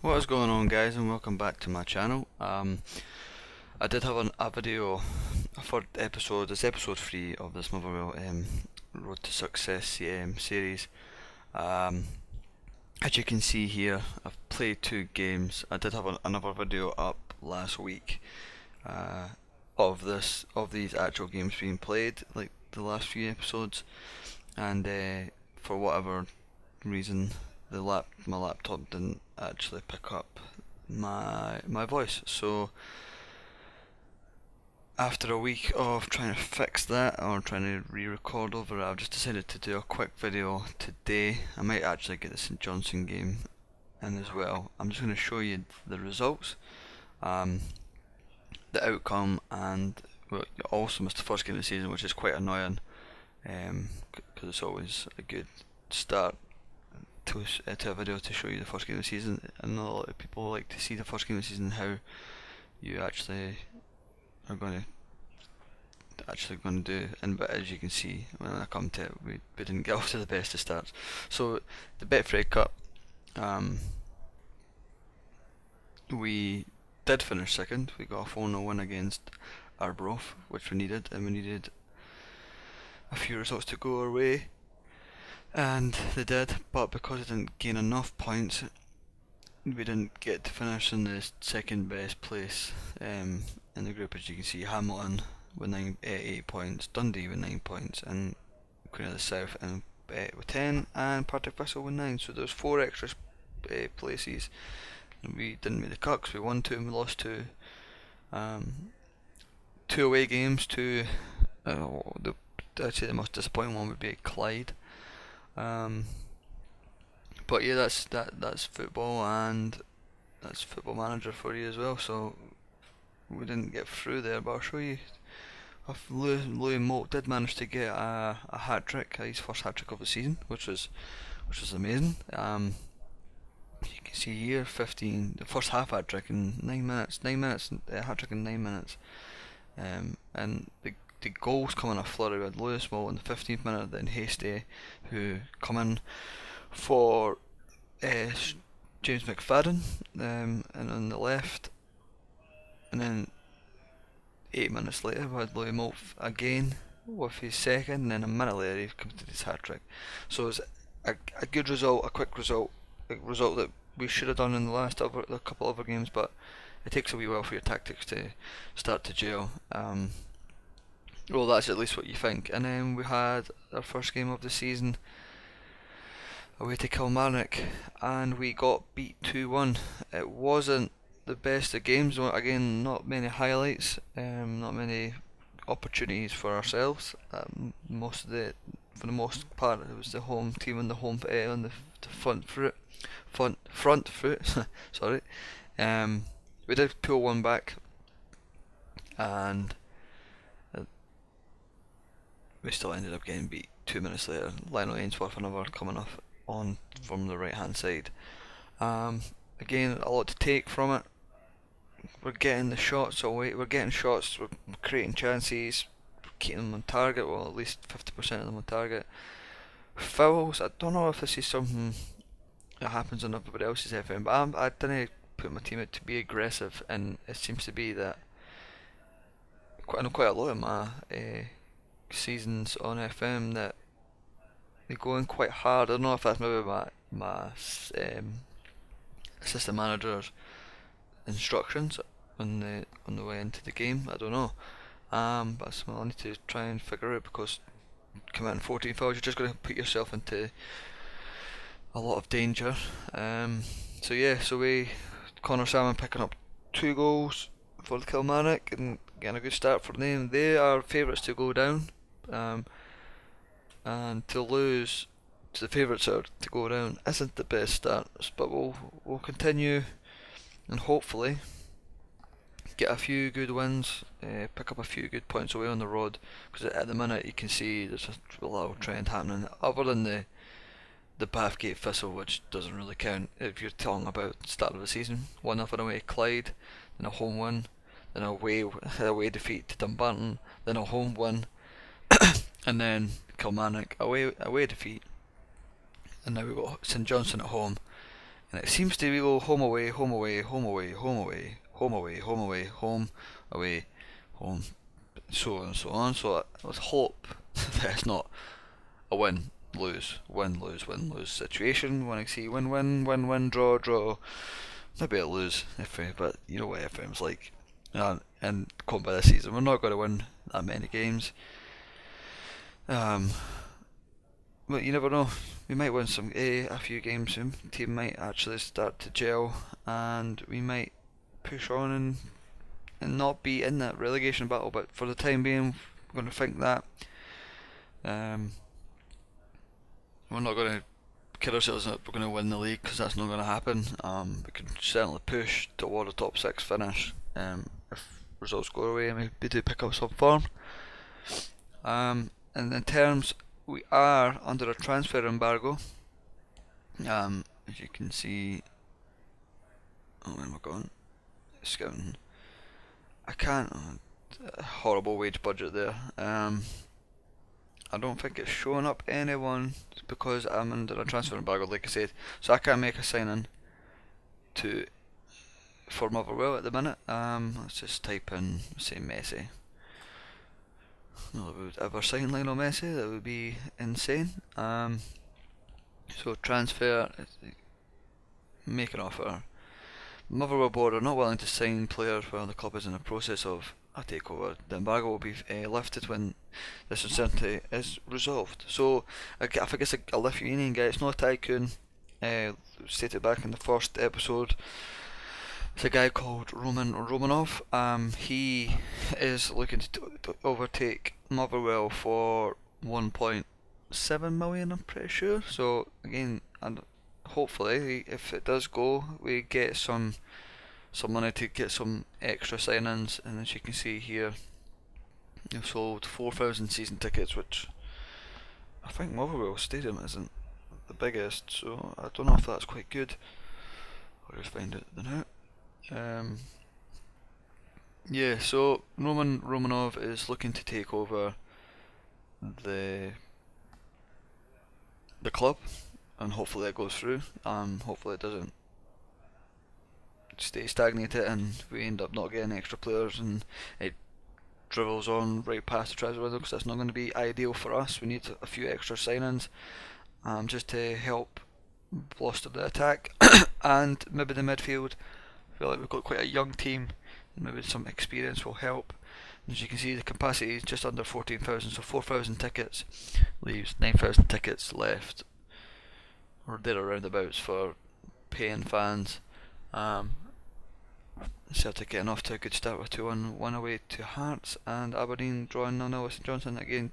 What is going on, guys, and welcome back to my channel. I did have a video, a third episode. It's episode 3 of this Motherwell Road to Success series. As you can see here, I've played 2 games. I did have another video up last week of these actual games being played, like the last few episodes, and for whatever reason, my laptop didn't actually pick up my voice. So after a week of trying to fix that or trying to re-record over it, I've just decided to do a quick video today. I might actually get the St Johnstone game in as well. I'm just going to show you the results, the outcome, and well, you also missed the first game of the season, which is quite annoying, because it's always a good start to a video to show you the first game of the season. And a lot of people like to see the first game of the season, how you actually are going to do. And but as you can see, when I come to it, we didn't get off to the best of starts. So the Betfred Cup, we did finish second. We got a 4-0 win against Arbroath, which we needed, and we needed a few results to go our way, and they did. But because we didn't gain enough points, we didn't get to finish in the second best place in the group. As you can see, Hamilton with 8 points, Dundee with 9 points, and Queen of the South with 10, and Partick Thistle with 9. So there's 4 extra places. We didn't make the cut 'cause we won 2 and we lost 2. 2 away games to I'd say the most disappointing one would be Clyde. But yeah, that's football, and that's Football Manager for you as well. So we didn't get through there, but I'll show you. Louis Moult did manage to get a hat trick, his first hat trick of the season, which was amazing. You can see here, the first half hat trick in 9 minutes, hat trick in 9 minutes, and the goals come in a flurry with Lewis Moult in the 15th minute, then Hasty, who come in for James McFadden, and on the left, and then 8 minutes later we had Louis Moult again with his second, and then a minute later he completed his hat trick. So it's a good result, a quick result, a result that we should have done in the last a couple other games, but it takes a wee while for your tactics to start to gel. Well, that's at least what you think. And then we had our first game of the season away to Kilmarnock, and we got beat 2-1. It wasn't the best of games. Again, not many highlights, not many opportunities for ourselves. For the most part, it was the home team on the front foot. Sorry. We did pull one back, and we still ended up getting beat 2 minutes later. Lionel Ainsworth, another coming off on from the right hand side. Again, a lot to take from it. We're getting the shots away. We're getting shots. We're creating chances. We're keeping them on target. Well, at least 50% of them on target. Fouls. I don't know if this is something that happens on everybody else's FM, but I didn't put my team out to be aggressive, and it seems to be that I know quite a lot of my seasons on FM that they go in quite hard. I don't know if that's maybe my assistant manager's instructions on the way into the game. I don't know, but it's something I need to try and figure out, because committing 14 fouls, you're just going to put yourself into a lot of danger. So yeah, Connor Salmon picking up 2 goals for the Kilmarnock and getting a good start for them. They are favourites to go down, and to lose to the favourites to go down isn't the best start. But we'll continue and hopefully get a few good wins, pick up a few good points away on the road, because at the minute you can see there's a little trend happening, other than the Bathgate Thistle, which doesn't really count if you're talking about start of the season. 1-0 away to Clyde, then a home win, then away defeat to Dumbarton, then a home win, and then Kilmarnock away defeat, and now we've got St Johnstone at home. And it seems to go home away, home away, home away, home away, home away, home away, home away, home, so on and so on. So let's hope that it's not a win, lose, win, lose, win, lose situation. When I see win, win, win, win, draw, draw, maybe a lose, but you know what FM's like. And come by this season, we're not going to win that many games. But you never know. We might win a few games soon. The team might actually start to gel, and we might push on and not be in that relegation battle. But for the time being, we're going to think that. We're not going to kid ourselves that we're going to win the league, because that's not going to happen. We can certainly push toward a top 6 finish if results go away and we do pick up some form. And in terms, we are under a transfer embargo. As you can see, where am I going? Scouting. I can't. Horrible wage budget there. I don't think it's showing up anyone because I'm under a transfer embargo, like I said. So I can't make a sign in for Motherwell at the minute. Let's just type in, say, Messi. No one would ever sign Lionel Messi, that would be insane. So transfer, make an offer. Motherwell board are not willing to sign players while the club is in the process of a takeover. The embargo will be lifted when this uncertainty is resolved. So I think it's a Lithuanian guy, it's not a tycoon. Stated back in the first episode. It's a guy called Roman Romanov. He is looking to overtake Motherwell for 1.7 million, I'm pretty sure. So again, and hopefully, if it does go, we get some money to get some extra sign-ins. And as you can see here, they've sold 4,000 season tickets, which I think Motherwell Stadium isn't the biggest, so I don't know if that's quite good. I'll just find it now. Yeah, so Roman Romanov is looking to take over the club, and hopefully it goes through. Hopefully it doesn't stay stagnated and we end up not getting extra players and it dribbles on right past the transfer window, because that's not going to be ideal for us. We need a few extra signings just to help bolster the attack and maybe the midfield. I feel like we've got quite a young team, and maybe some experience will help. As you can see, the capacity is just under 14,000, so 4,000 tickets leaves 9,000 tickets left, or there or roundabouts, for paying fans. Celtic getting off to a good start with 2-1 win away to Hearts, and Aberdeen drawing 0-0 with St Johnstone. Again,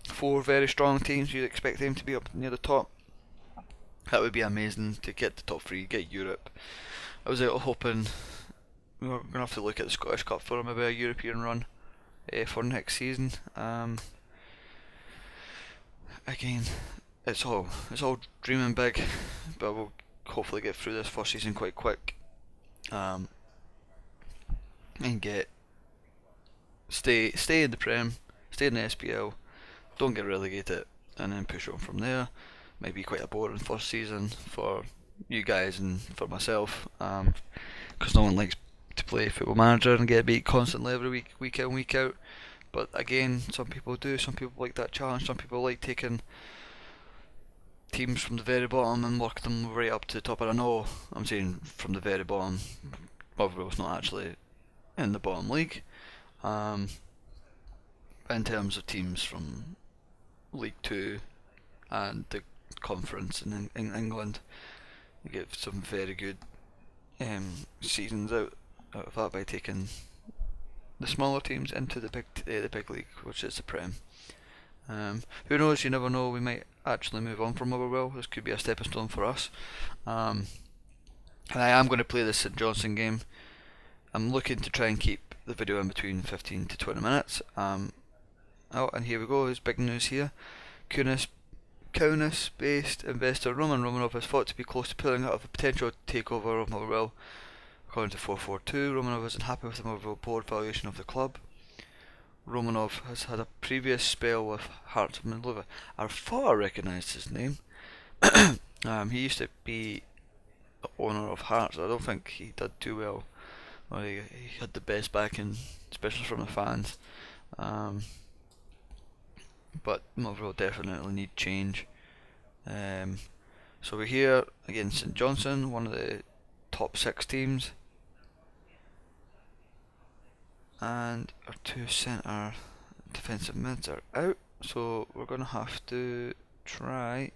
4 very strong teams. You'd expect them to be up near the top. That would be amazing to get the top 3, get Europe. I was out hoping we were going to have to look at the Scottish Cup for maybe a European run for next season. Again, it's all dreaming big, but we'll hopefully get through this first season quite quick, and stay in the Prem, stay in the SPL, don't get relegated, and then push on from there. Might be quite a boring first season for you guys and for myself, because no one likes to play Football Manager and get beat constantly every week in, week out. But again, some people do. Some people like that challenge. Some people like taking teams from the very bottom and work them right up to the top. And I know I'm saying from the very bottom. Motherwell's not actually in the bottom league. In terms of teams from League 2 and the conference in England, you get some very good seasons out of that by taking the smaller teams into the big league, which is the Prem. Who knows? You never know. We might actually move on from Motherwell. This could be a stepping stone for us. And I am going to play this St Johnstone game. I'm looking to try and keep the video in between 15 to 20 minutes. Oh, and here we go. There's big news here. Kaunas-based investor Roman Romanov has thought to be close to pulling out of a potential takeover of Motherwell. According to 442, Romanov isn't happy with the Motherwell board valuation of the club. Romanov has had a previous spell with Hearts of Midlothian. I thought I recognised his name. He used to be the owner of Hearts. I don't think he did too well, or he had the best backing, especially from the fans. Um, but Motherwell definitely need change. So we're here against St Johnstone, one of the top 6 teams, and our 2 centre defensive mids are out, so we're going to have to try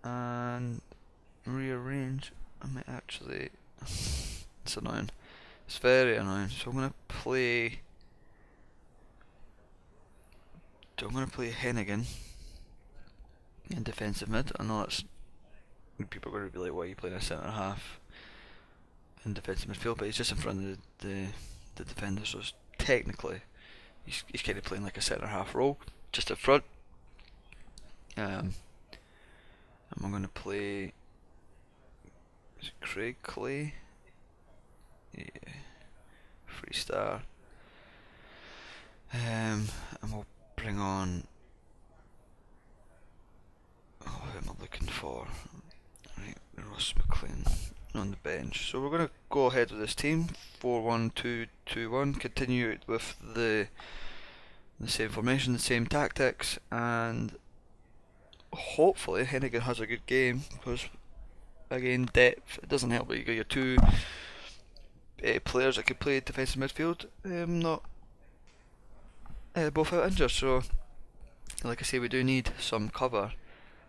and rearrange. I might actually. It's annoying. It's very annoying. So I'm going to play. Hennigan in defensive mid. I know that's. People are going to be like, why are you playing a centre half in defensive midfield? But he's just in front of the defender, so technically he's kind of playing like a centre half role, just up front. And I'm going to play. Is it Craig Clay? Yeah. Freestar. And we'll bring on. Oh, who am I looking for? Right, Ross McLean on the bench. So we're going to go ahead with this team 4-1-2-2-1. Continue with the same formation, the same tactics, and hopefully Hennigan has a good game, because again, depth, it doesn't help that you got your 2 players that could play defensive midfield, not both out injured. So like I say, we do need some cover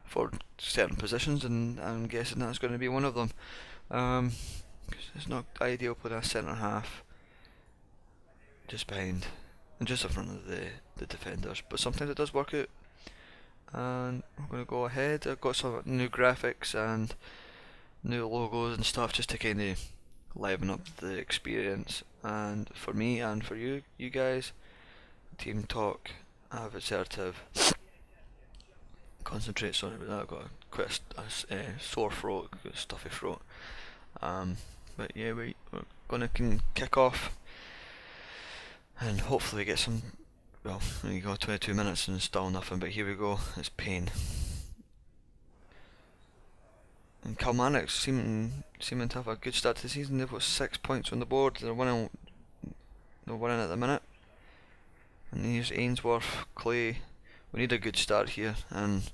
for certain positions, and I'm guessing that's going to be one of them. 'Cause it's not ideal putting a centre half just behind and just in front of the defenders, but sometimes it does work out. And I'm going to go ahead. I've got some new graphics and new logos and stuff just to kind of liven up the experience, and for me and for you guys. Team talk, have assertive, concentrate. Sorry about that, I've got quite a sore throat, got a stuffy throat. But yeah, we're gonna kick off and hopefully get some. Well, there you go, 22 minutes and still nothing, but here we go, it's pain. And Kilmarnock seeming to have a good start to the season. They've got 6 points on the board. They're winning at the minute. And here's Ainsworth, Clay. We need a good start here, and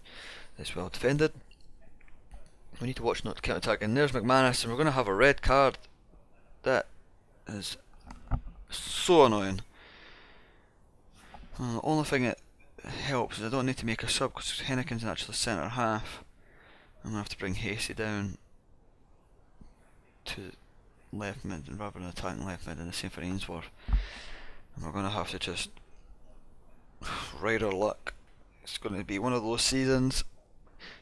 it's well defended. We need to watch not to counter attack. And there's McManus, and we're going to have a red card. That is so annoying. The only thing that helps is I don't need to make a sub, because Hennigan's actually centre half. I'm going to have to bring Hasty down to left mid rather than attacking left mid, and the same for Ainsworth. And we're going to have to just ride our luck. It's going to be one of those seasons.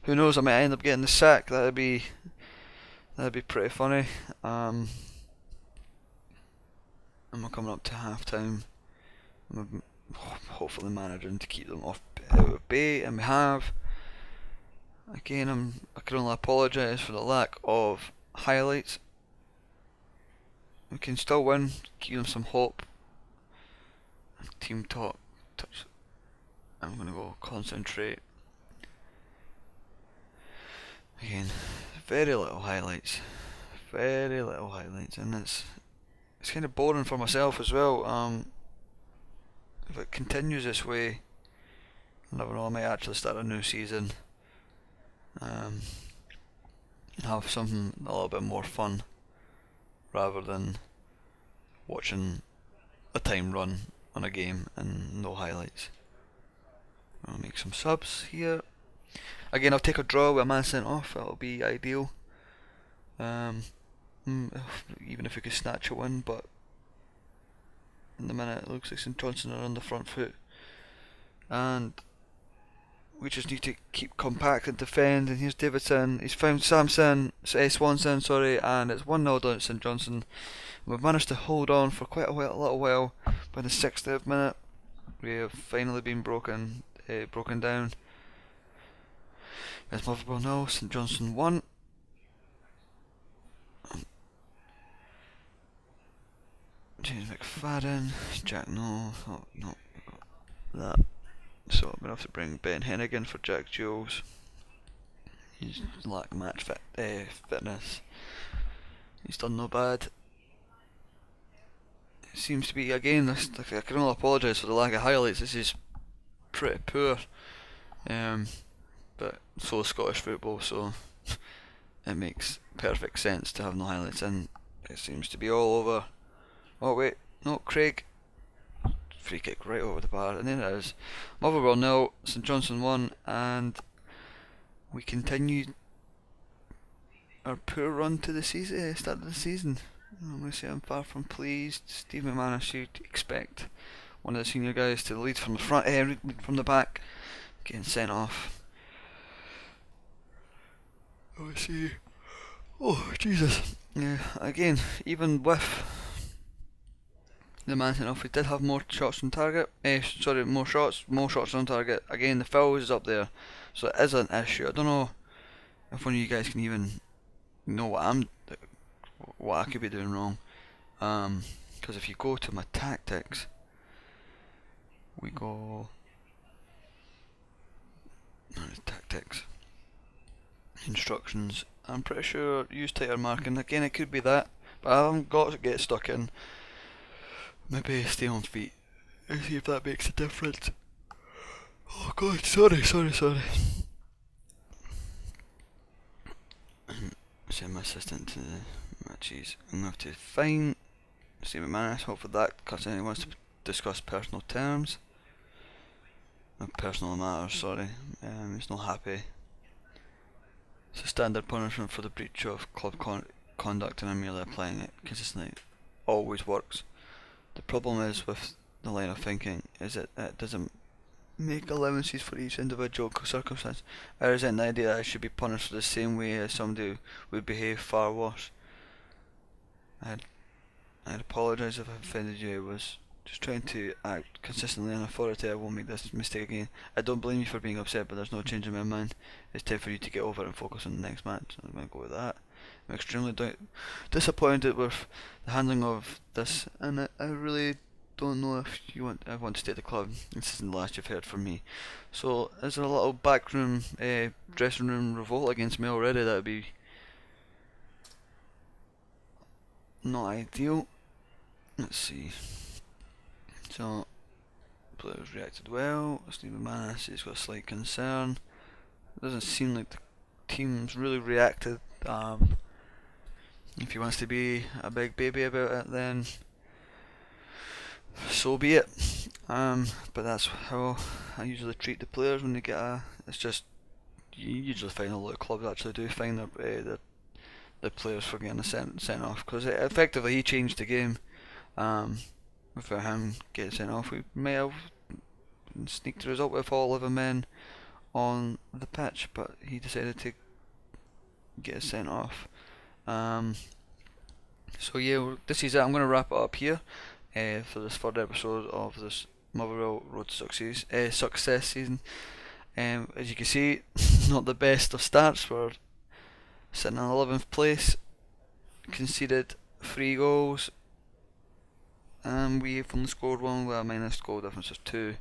Who knows, I might end up getting the sack. That'd be pretty funny. And we're coming up to half time. I'm hopefully managing to keep them out of bay, and we have. Again, I can only apologise for the lack of highlights. We can still win, give them some hope. Team talk, touch. I'm going to go concentrate. Again, very little highlights, and it's kind of boring for myself as well. If it continues this way, I never know, I might actually start a new season. And have something a little bit more fun rather than watching a time run on a game and no highlights. I'll make some subs here. Again, I'll take a draw with a man sent off. That'll be ideal. Even if we could snatch a win, but in the minute it looks like St Johnstone are on the front foot, and we just need to keep compact and defend. And here's Davidson. He's found Swanson, and it's 1-0 down at St Johnstone. We've managed to hold on for quite a little while. By the 60th minute, we have finally been broken down. It's Motherwell 0, St Johnstone 1. James McFadden, Jack no, that. So I'm going to have to bring Ben Hennigan for Jack Jules. He's lack match fitness. He's done no bad. It seems to be, again, this, I can only apologise for the lack of highlights. This is pretty poor. But so is Scottish football, so it makes perfect sense to have no highlights in. It seems to be all over. Oh wait, no, Craig. Free kick right over the bar, and then it is. Motherwell 0, St Johnstone 1, and we continue our poor run to the season, start of the season. I'm going to say I'm far from pleased. Steve McManus, you'd expect one of the senior guys to lead from the front, lead from the back, getting sent off. Let's see. Oh Jesus! Yeah, again, even with the man sent off, we did have more shots on target. More shots on target. Again, the fouls is up there, so it is an issue. I don't know if one of you guys can even know what I could be doing wrong. Because if you go to my tactics, we go tactics, instructions. I'm pretty sure use tighter marking. Again, it could be that, but I haven't got to get stuck in. Maybe stay on feet and see if that makes a difference. Oh God, sorry. Send my assistant to the matches. I'm going to have to find Steve McManus, hope for that, because he wants to discuss personal terms. Personal matters, sorry. He's not happy. It's a standard punishment for the breach of club conduct, and I'm merely applying it consistently. Always works. The problem is with the line of thinking is that it doesn't make allowances for each individual circumstance. I resent the idea that I should be punished the same way as somebody would behave far worse. I'd apologise if I offended you. I was just trying to act consistently and authority. I won't make this mistake again. I don't blame you for being upset, but there's no change in my mind. It's time for you to get over it and focus on the next match. I'm going to go with that. I'm extremely disappointed with the handling of this, and I really don't know if I want to stay at the club. This isn't the last you've heard from me. So, is there a little backroom, dressing room revolt against me already? That would be not ideal. Let's see. So, players reacted well. Stephen Manis has got a slight concern. It doesn't seem like the team's really reacted. If he wants to be a big baby about it, then so be it. But that's how I usually treat the players when they get it's just, you usually find a lot of clubs actually do find their players for getting sent off, because effectively he changed the game. Without him getting sent off, we may have sneaked the result with all 11 men on the pitch, but he decided to get sent off. So yeah, this is it. I'm going to wrap it up here for this third episode of this Motherwell Road to Success season. As you can see, not the best of starts. We're sitting in 11th place, conceded 3 goals, and we've only scored 1 with a minus goal difference of 2.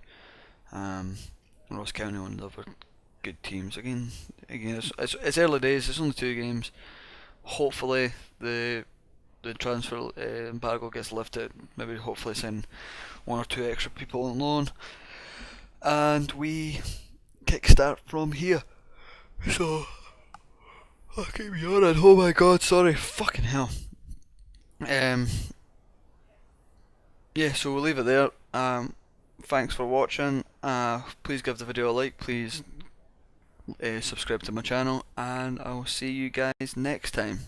Ross County, one of the other good teams. Again, it's early days. It's only 2 games. Hopefully the transfer embargo gets lifted. Maybe hopefully send 1 or 2 extra people on loan, and we kickstart from here. So I keep yawning. Oh my God, sorry. Fucking hell. Yeah, so we'll leave it there. Thanks for watching. Please give the video a like. Please subscribe to my channel, and I'll see you guys next time.